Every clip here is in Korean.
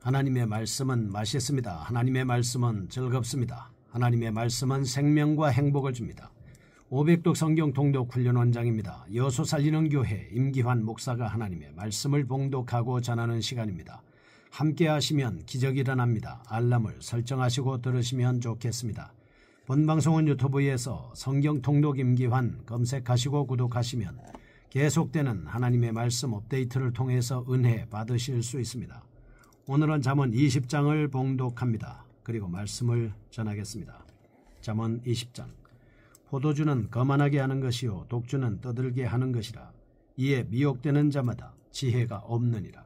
하나님의 말씀은 맛있습니다. 하나님의 말씀은 즐겁습니다. 하나님의 말씀은 생명과 행복을 줍니다. 500독 성경 통독 훈련 원장입니다. 여수 살리는 교회 임기환 목사가 하나님의 말씀을 봉독하고 전하는 시간입니다. 함께 하시면 기적이 일어납니다. 알람을 설정하시고 들으시면 좋겠습니다. 본 방송은 유튜브에서 성경 통독 임기환 검색하시고 구독하시면 계속되는 하나님의 말씀 업데이트를 통해서 은혜 받으실 수 있습니다. 오늘은 잠언 20장을 봉독합니다. 그리고 말씀을 전하겠습니다. 잠언 20장. 포도주는 거만하게 하는 것이요 독주는 떠들게 하는 것이라. 이에 미혹되는 자마다 지혜가 없느니라.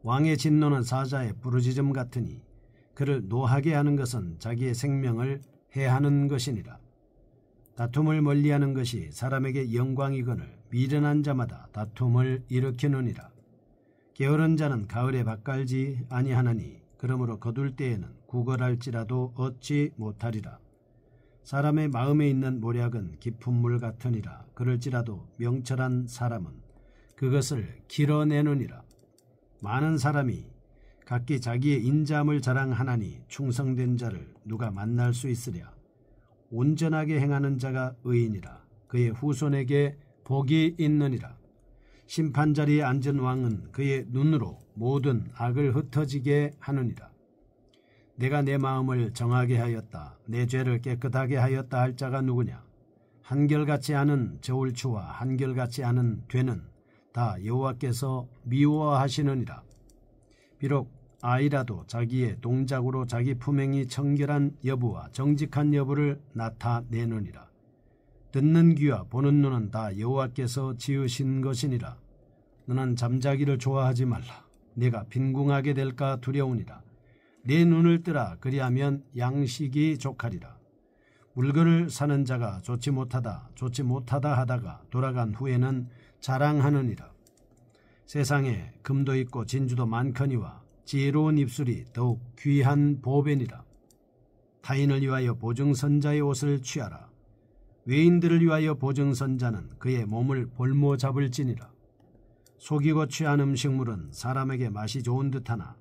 왕의 진노는 사자의 부르짖음 같으니 그를 노하게 하는 것은 자기의 생명을 해하는 것이니라. 다툼을 멀리하는 것이 사람에게 영광이거늘 미련한 자마다 다툼을 일으키느니라. 게으른 자는 가을에 밭갈지 아니하나니 그러므로 거둘 때에는 구걸할지라도 얻지 못하리라. 사람의 마음에 있는 모략은 깊은 물 같으니라. 그럴지라도 명철한 사람은 그것을 길어내느니라. 많은 사람이 각기 자기의 인자함을 자랑하나니 충성된 자를 누가 만날 수 있으랴. 온전하게 행하는 자가 의인이라. 그의 후손에게 복이 있느니라. 심판자리에 앉은 왕은 그의 눈으로 모든 악을 흩어지게 하느니라. 내가 내 마음을 정하게 하였다. 내 죄를 깨끗하게 하였다 할 자가 누구냐. 한결같이 하는 저울추와 한결같이 하는 되는 다 여호와께서 미워하시느니라. 비록 아이라도 자기의 동작으로 자기 품행이 청결한 여부와 정직한 여부를 나타내느니라. 듣는 귀와 보는 눈은 다 여호와께서 지으신 것이니라. 너는 잠자기를 좋아하지 말라. 내가 빈궁하게 될까 두려우니라. 내 눈을 뜨라. 그리하면 양식이 족하리라. 물건을 사는 자가 좋지 못하다 하다가 돌아간 후에는 자랑하느니라. 세상에 금도 있고 진주도 많거니와 지혜로운 입술이 더욱 귀한 보배니라. 타인을 위하여 보증선자의 옷을 취하라. 외인들을 위하여 보증선자는 그의 몸을 볼모 잡을지니라. 속이고 취한 음식물은 사람에게 맛이 좋은 듯하나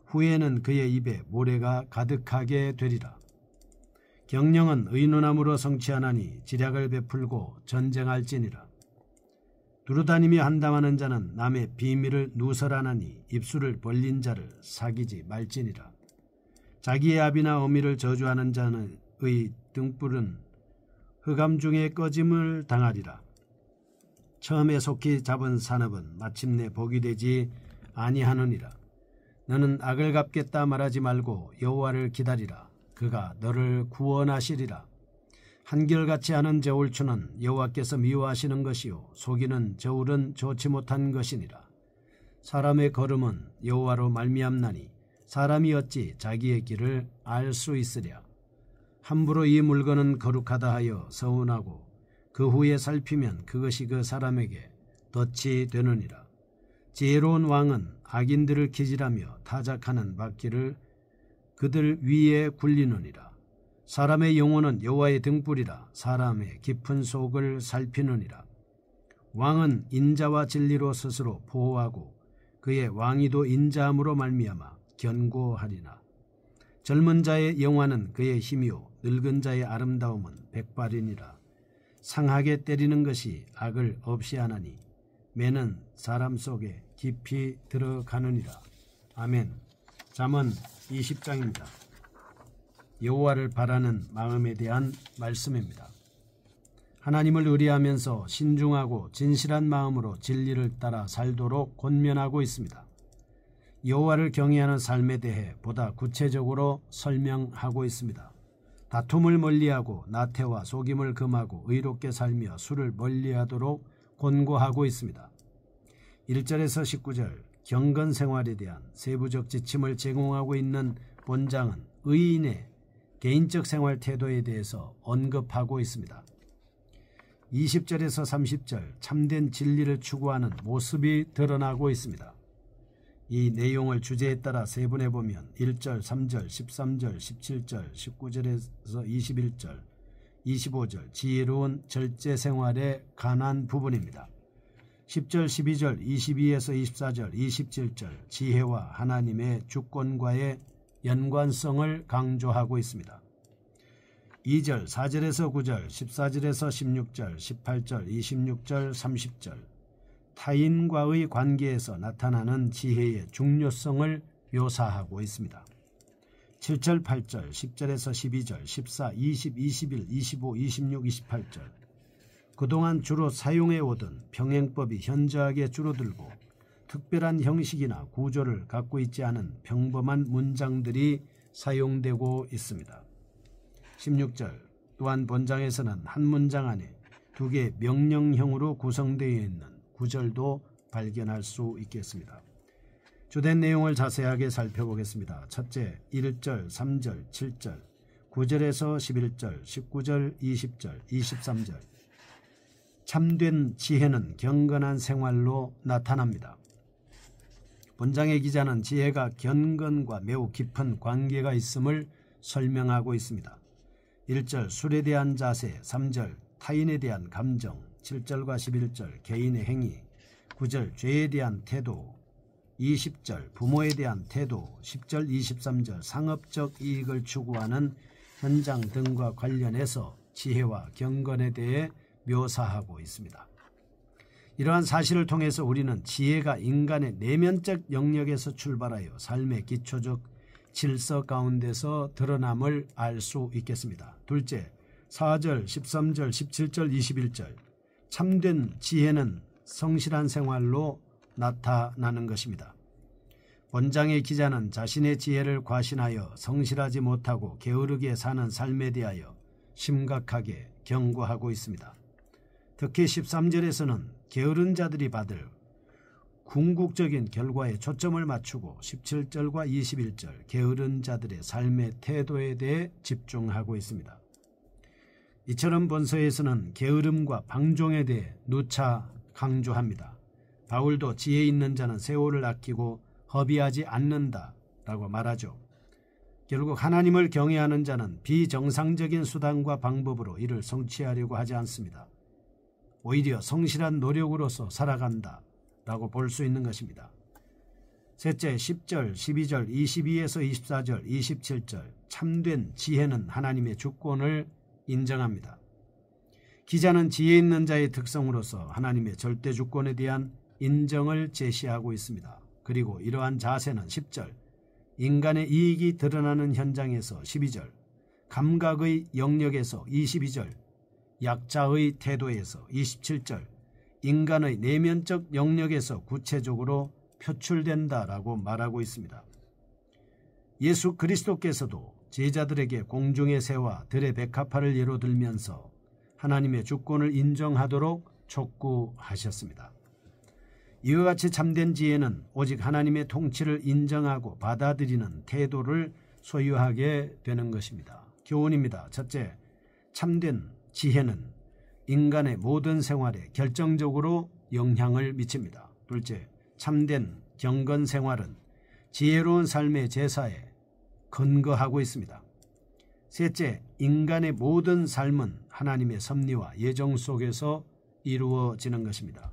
후에는 그의 입에 모래가 가득하게 되리라. 경영은 의논함으로 성취하나니 지략을 베풀고 전쟁할지니라. 두루다니며 한담하는 자는 남의 비밀을 누설하나니 입술을 벌린 자를 사귀지 말지니라. 자기의 아비나 어미를 저주하는 자의 등불은 흑암 중에 꺼짐을 당하리라. 처음에 속히 잡은 산업은 마침내 복이 되지 아니하느니라. 너는 악을 갚겠다 말하지 말고 여호와를 기다리라. 그가 너를 구원하시리라. 한결같이 하는 저울추는 여호와께서 미워하시는 것이요 속이는 저울은 좋지 못한 것이니라. 사람의 걸음은 여호와로 말미암나니 사람이 어찌 자기의 길을 알 수 있으랴. 함부로 이 물건은 거룩하다 하여 서운하고 그 후에 살피면 그것이 그 사람에게 덫이 되느니라. 지혜로운 왕은 악인들을 기질하며 타작하는 바퀴를 그들 위에 굴리느니라. 사람의 영혼은 여호와의 등불이라. 사람의 깊은 속을 살피느니라. 왕은 인자와 진리로 스스로 보호하고 그의 왕위도 인자함으로 말미암아 견고하리나. 젊은 자의 영화는 그의 힘이요 늙은 자의 아름다움은 백발이니라. 상하게 때리는 것이 악을 없이 하나니 매는 사람 속에 깊이 들어가느니라. 아멘. 잠언 20장입니다. 여호와를 바라는 마음에 대한 말씀입니다. 하나님을 의뢰하면서 신중하고 진실한 마음으로 진리를 따라 살도록 권면하고 있습니다. 여호와를 경외하는 삶에 대해 보다 구체적으로 설명하고 있습니다. 다툼을 멀리하고 나태와 속임을 금하고 의롭게 살며 술을 멀리하도록 권고하고 있습니다. 1절에서 19절 경건 생활에 대한 세부적 지침을 제공하고 있는 본장은 의인의 개인적 생활 태도에 대해서 언급하고 있습니다. 20절에서 30절 참된 진리를 추구하는 모습이 드러나고 있습니다. 이 내용을 주제에 따라 세분해 보면 1절, 3절, 13절, 17절, 19절에서 21절, 25절 지혜로운 절제 생활에 관한 부분입니다. 10절, 12절, 22에서 24절, 27절 지혜와 하나님의 주권과의 연관성을 강조하고 있습니다. 2절, 4절에서 9절, 14절에서 16절, 18절, 26절, 30절 타인과의 관계에서 나타나는 지혜의 중요성을 묘사하고 있습니다. 7절, 8절, 10절에서 12절, 14, 20, 21, 25, 26, 28절 그동안 주로 사용해오던 병행법이 현저하게 줄어들고 특별한 형식이나 구조를 갖고 있지 않은 평범한 문장들이 사용되고 있습니다. 16절 또한 본장에서는 한 문장 안에 두 개의 명령형으로 구성되어 있는 구절도 발견할 수 있겠습니다. 주된 내용을 자세하게 살펴보겠습니다. 첫째, 1절, 3절, 7절, 9절에서 11절, 19절, 20절, 23절 참된 지혜는 경건한 생활로 나타납니다. 본장의 기자는 지혜가 경건과 매우 깊은 관계가 있음을 설명하고 있습니다. 1절 술에 대한 자세, 3절 타인에 대한 감정, 7절과 11절 개인의 행위, 9절 죄에 대한 태도, 20절 부모에 대한 태도, 10절 23절 상업적 이익을 추구하는 현장 등과 관련해서 지혜와 경건에 대해 묘사하고 있습니다. 이러한 사실을 통해서 우리는 지혜가 인간의 내면적 영역에서 출발하여 삶의 기초적 질서 가운데서 드러남을 알 수 있겠습니다. 둘째, 4절, 13절, 17절, 21절 참된 지혜는 성실한 생활로 나타나는 것입니다. 본장의 기자는 자신의 지혜를 과신하여 성실하지 못하고 게으르게 사는 삶에 대하여 심각하게 경고하고 있습니다. 특히 13절에서는 게으른 자들이 받을 궁극적인 결과에 초점을 맞추고 17절과 21절 게으른 자들의 삶의 태도에 대해 집중하고 있습니다. 이처럼 본서에서는 게으름과 방종에 대해 누차 강조합니다. 바울도 지혜 있는 자는 세월을 아끼고 허비하지 않는다라고 말하죠. 결국 하나님을 경외하는 자는 비정상적인 수단과 방법으로 이를 성취하려고 하지 않습니다. 오히려 성실한 노력으로서 살아간다라고 볼 수 있는 것입니다. 셋째, 10절, 12절, 22에서 24절, 27절 참된 지혜는 하나님의 주권을 인정합니다. 기자는 지혜 있는 자의 특성으로서 하나님의 절대 주권에 대한 인정을 제시하고 있습니다. 그리고 이러한 자세는 10절 인간의 이익이 드러나는 현장에서 12절 감각의 영역에서 22절 약자의 태도에서 27절 인간의 내면적 영역에서 구체적으로 표출된다라고 말하고 있습니다. 예수 그리스도께서도 제자들에게 공중의 새와 들의 백합화를 예로 들면서 하나님의 주권을 인정하도록 촉구하셨습니다. 이와 같이 참된 지혜는 오직 하나님의 통치를 인정하고 받아들이는 태도를 소유하게 되는 것입니다. 교훈입니다. 첫째, 참된 지혜는 인간의 모든 생활에 결정적으로 영향을 미칩니다. 둘째, 참된 경건 생활은 지혜로운 삶의 제사에 근거하고 있습니다. 셋째, 인간의 모든 삶은 하나님의 섭리와 예정 속에서 이루어지는 것입니다.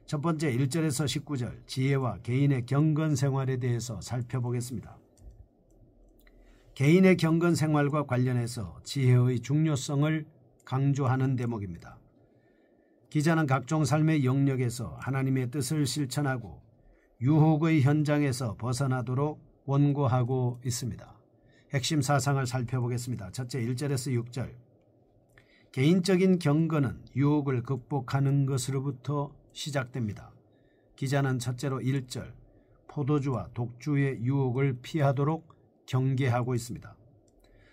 첫 번째 1절에서 19절 지혜와 개인의 경건 생활에 대해서 살펴보겠습니다. 개인의 경건 생활과 관련해서 지혜의 중요성을 강조하는 대목입니다. 기자는 각종 삶의 영역에서 하나님의 뜻을 실천하고 유혹의 현장에서 벗어나도록 원고하고 있습니다. 핵심 사상을 살펴보겠습니다. 첫째 1절에서 6절 개인적인 경건은 유혹을 극복하는 것으로부터 시작됩니다. 기자는 첫째로 1절 포도주와 독주의 유혹을 피하도록 경계하고 있습니다.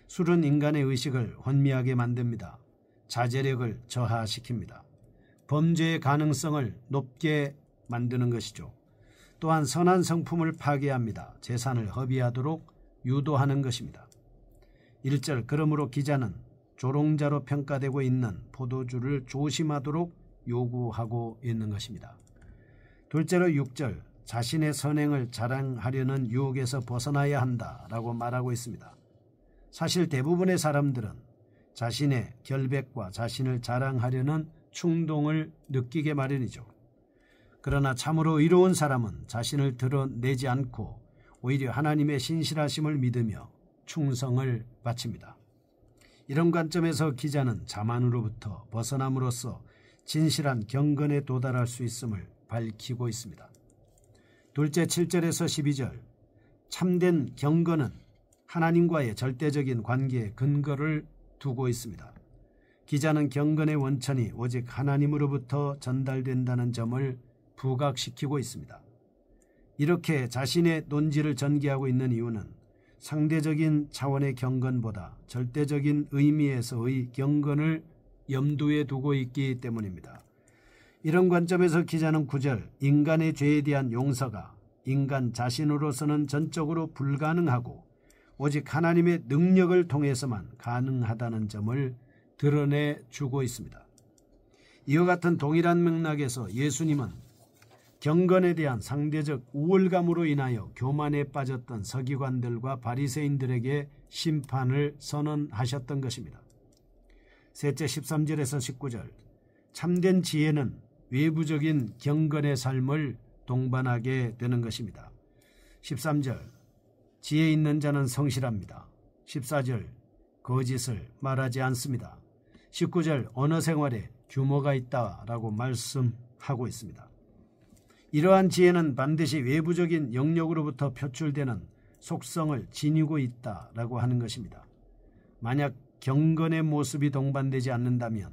술은 인간의 의식을 혼미하게 만듭니다. 자제력을 저하시킵니다. 범죄의 가능성을 높게 만드는 것이죠. 또한 선한 성품을 파괴합니다. 재산을 허비하도록 유도하는 것입니다. 1절 그러므로 기자는 조롱자로 평가되고 있는 포도주를 조심하도록 요구하고 있는 것입니다. 둘째로 6절 자신의 선행을 자랑하려는 유혹에서 벗어나야 한다라고 말하고 있습니다. 사실 대부분의 사람들은 자신의 결백과 자신을 자랑하려는 충동을 느끼게 마련이죠. 그러나 참으로 의로운 사람은 자신을 드러내지 않고 오히려 하나님의 신실하심을 믿으며 충성을 바칩니다. 이런 관점에서 기자는 자만으로부터 벗어남으로써 진실한 경건에 도달할 수 있음을 밝히고 있습니다. 둘째 7절에서 12절, 참된 경건은 하나님과의 절대적인 관계에 근거를 두고 있습니다. 기자는 경건의 원천이 오직 하나님으로부터 전달된다는 점을 부각시키고 있습니다. 이렇게 자신의 논지를 전개하고 있는 이유는 상대적인 차원의 경건보다 절대적인 의미에서의 경건을 염두에 두고 있기 때문입니다. 이런 관점에서 기자는 9절, 인간의 죄에 대한 용서가 인간 자신으로서는 전적으로 불가능하고 오직 하나님의 능력을 통해서만 가능하다는 점을 드러내주고 있습니다. 이와 같은 동일한 맥락에서 예수님은 경건에 대한 상대적 우월감으로 인하여 교만에 빠졌던 서기관들과 바리새인들에게 심판을 선언하셨던 것입니다. 셋째 13절에서 19절, 참된 지혜는 외부적인 경건의 삶을 동반하게 되는 것입니다. 13절, 지혜 있는 자는 성실합니다. 14절, 거짓을 말하지 않습니다. 19절, 언어 생활에 규모가 있다라고 말씀하고 있습니다. 이러한 지혜는 반드시 외부적인 영역으로부터 표출되는 속성을 지니고 있다라고 하는 것입니다. 만약 경건의 모습이 동반되지 않는다면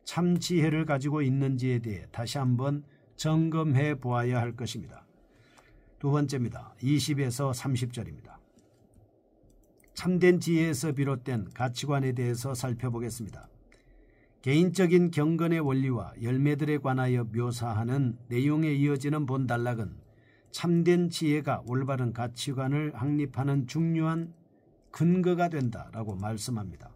참 지혜를 가지고 있는지에 대해 다시 한번 점검해 보아야 할 것입니다. 두 번째입니다. 20에서 30절입니다. 참된 지혜에서 비롯된 가치관에 대해서 살펴보겠습니다. 개인적인 경건의 원리와 열매들에 관하여 묘사하는 내용에 이어지는 본단락은 참된 지혜가 올바른 가치관을 확립하는 중요한 근거가 된다라고 말씀합니다.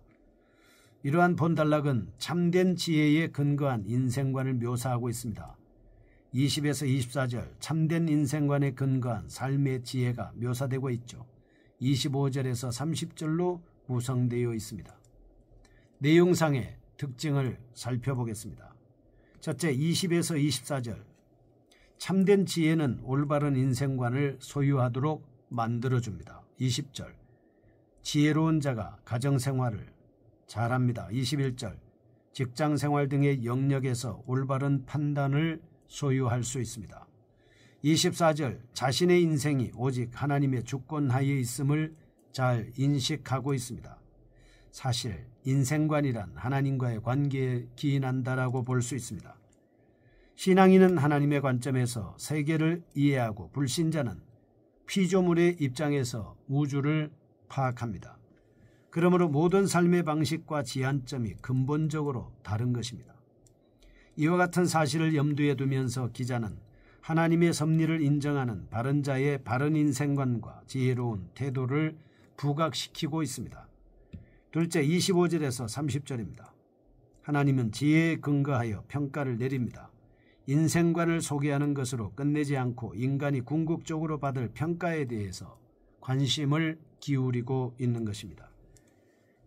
이러한 본단락은 참된 지혜에 근거한 인생관을 묘사하고 있습니다. 20에서 24절, 참된 인생관에 근거한 삶의 지혜가 묘사되고 있죠. 25절에서 30절로 구성되어 있습니다. 내용상의 특징을 살펴보겠습니다. 첫째 20에서 24절, 참된 지혜는 올바른 인생관을 소유하도록 만들어줍니다. 20절, 지혜로운 자가 가정생활을 잘합니다. 21절, 직장생활 등의 영역에서 올바른 판단을 소유할 수 있습니다. 24절, 자신의 인생이 오직 하나님의 주권 하에 있음을 잘 인식하고 있습니다. 사실 인생관이란 하나님과의 관계에 기인한다라고 볼 수 있습니다. 신앙인은 하나님의 관점에서 세계를 이해하고 불신자는 피조물의 입장에서 우주를 파악합니다. 그러므로 모든 삶의 방식과 지향점이 근본적으로 다른 것입니다. 이와 같은 사실을 염두에 두면서 기자는 하나님의 섭리를 인정하는 바른 자의 바른 인생관과 지혜로운 태도를 부각시키고 있습니다. 둘째 25절에서 30절입니다. 하나님은 지혜에 근거하여 평가를 내립니다. 인생관을 소개하는 것으로 끝내지 않고 인간이 궁극적으로 받을 평가에 대해서 관심을 기울이고 있는 것입니다.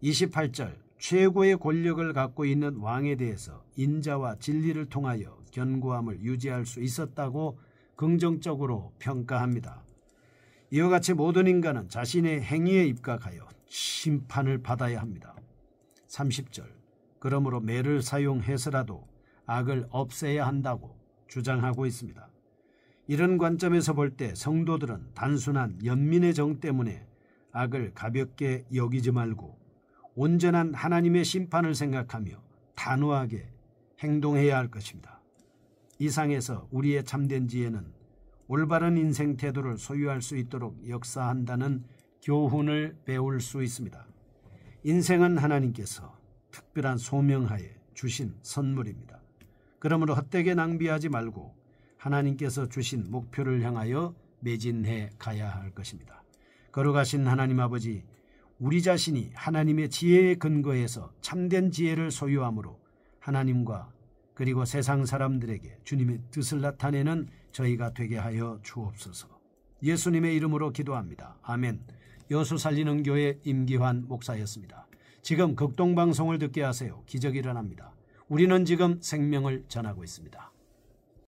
28절, 최고의 권력을 갖고 있는 왕에 대해서 인자와 진리를 통하여 견고함을 유지할 수 있었다고 긍정적으로 평가합니다. 이와 같이 모든 인간은 자신의 행위에 입각하여 심판을 받아야 합니다. 30절, 그러므로 매를 사용해서라도 악을 없애야 한다고 주장하고 있습니다. 이런 관점에서 볼 때 성도들은 단순한 연민의 정 때문에 악을 가볍게 여기지 말고 온전한 하나님의 심판을 생각하며 단호하게 행동해야 할 것입니다. 이상에서 우리의 참된 지혜는 올바른 인생 태도를 소유할 수 있도록 역사한다는 교훈을 배울 수 있습니다. 인생은 하나님께서 특별한 소명하에 주신 선물입니다. 그러므로 헛되게 낭비하지 말고 하나님께서 주신 목표를 향하여 매진해 가야 할 것입니다. 거룩하신 하나님 아버지, 우리 자신이 하나님의 지혜에 근거해서 참된 지혜를 소유함으로 하나님과 그리고 세상 사람들에게 주님의 뜻을 나타내는 저희가 되게 하여 주옵소서. 예수님의 이름으로 기도합니다. 아멘. 여수 살리는 교회 임기환 목사였습니다. 지금 극동방송을 듣게 하세요. 기적이 일어납니다. 우리는 지금 생명을 전하고 있습니다.